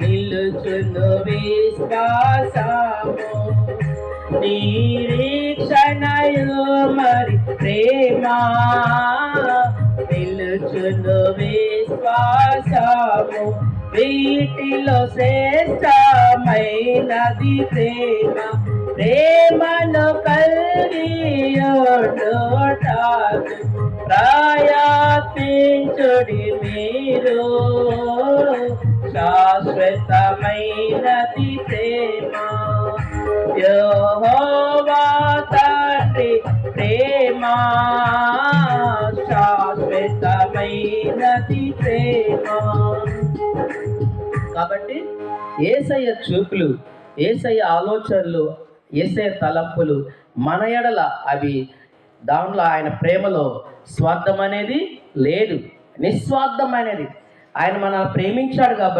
నిలుచును విశ్వాసము నిరీక్షణయు మరి ప్రేమ నిలుచును విశ్వాసము వీటిలో శ్రేష్టమైనది ప్రేమ ప్రేమను కలిగియుండుటకు ప్రయత్నించుడి మీరు శాశ్వతమైనది ప్రేమ యెహోవా తండ్రి ప్రేమ శాశ్వతమైనది ప్రేమ. కాబట్టి యేసయ్య చూపులు, యేసయ్య ఆలోచనలు, యేసయ్య తలంపులు మన ఎడల అవి దాంట్లో ఆయన ప్రేమలో స్వార్థం అనేది లేదు, నిస్వార్థమైనది. ఆయన మనల్ని ప్రేమించాడు కాబట్టి